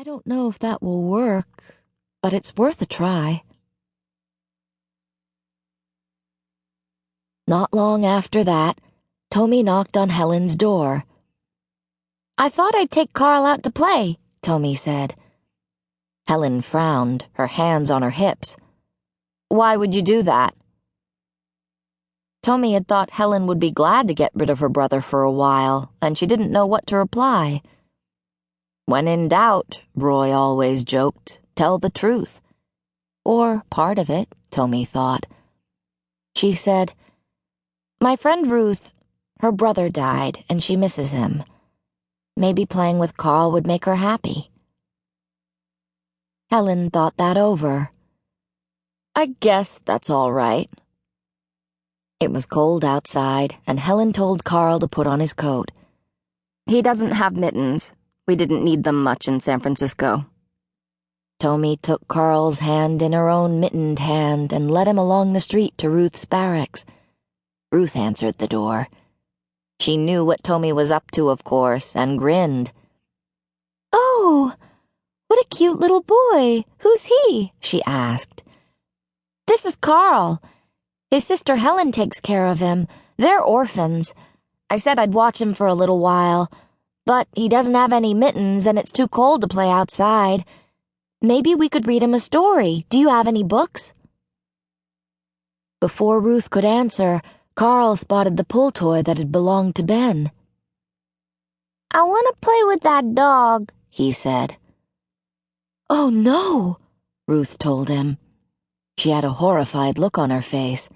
I don't know if that will work, but it's worth a try. Not long after that, Tomi knocked on Helen's door. "I thought I'd take Carl out to play," Tomi said. Helen frowned, her hands on her hips. "Why would you do that?" Tomi had thought Helen would be glad to get rid of her brother for a while, and she didn't know what to reply. When in doubt, Roy always joked, tell the truth. Or part of it, Tomi thought. She said, "My friend Ruth, her brother died, and she misses him. Maybe playing with Carl would make her happy." Helen thought that over. "I guess that's all right." It was cold outside, and Helen told Carl to put on his coat. "He doesn't have mittens. We didn't need them much in San Francisco." Tomi took Carl's hand in her own mittened hand and led him along the street to Ruth's barracks. Ruth answered the door. She knew what Tomi was up to, of course, and grinned. "Oh, what a cute little boy. Who's he?" she asked. "This is Carl. His sister Helen takes care of him. They're orphans. I said I'd watch him for a little while, but he doesn't have any mittens and it's too cold to play outside. Maybe we could read him a story. Do you have any books?" Before Ruth could answer, Carl spotted the pull toy that had belonged to Ben. "I want to play with that dog," he said. "Oh, no," Ruth told him. She had a horrified look on her face.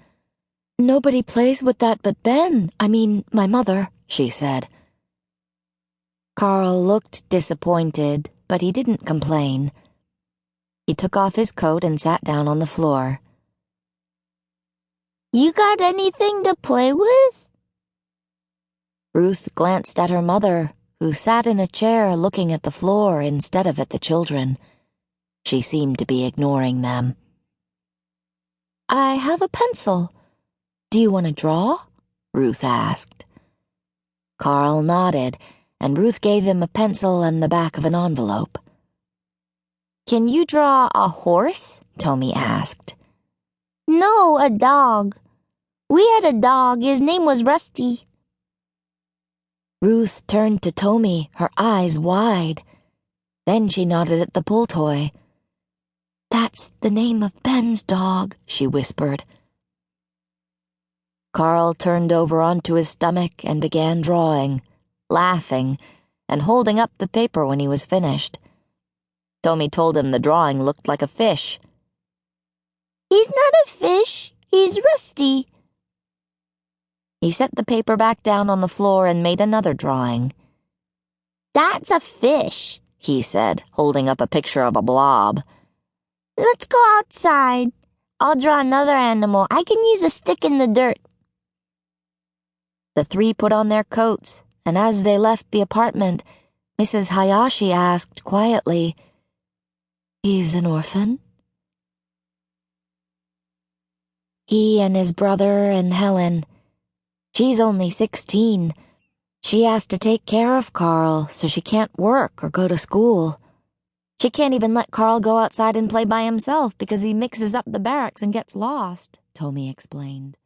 "Nobody plays with that but Ben, my mother," she said. Carl looked disappointed, but he didn't complain. He took off his coat and sat down on the floor. "You got anything to play with?" Ruth glanced at her mother, who sat in a chair looking at the floor instead of at the children. She seemed to be ignoring them. "I have a pencil. Do you want to draw?" Ruth asked. Carl nodded, and Ruth gave him a pencil and the back of an envelope. "Can you draw a horse?" Tomi asked. "No, a dog. We had a dog. His name was Rusty." Ruth turned to Tomi, her eyes wide. Then she nodded at the pull toy. "That's the name of Ben's dog," she whispered. Carl turned over onto his stomach and began drawing, laughing, and holding up the paper when he was finished. Tomi told him the drawing looked like a fish. "He's not a fish, he's Rusty." He set the paper back down on the floor and made another drawing. "That's a fish," he said, holding up a picture of a blob. "Let's go outside. I'll draw another animal. I can use a stick in the dirt." The three put on their coats, and as they left the apartment, Mrs. Hayashi asked quietly, "He's an orphan?" "He and his brother and Helen. She's only 16. She has to take care of Carl, so she can't work or go to school. She can't even let Carl go outside and play by himself because he mixes up the barracks and gets lost," Tomi explained.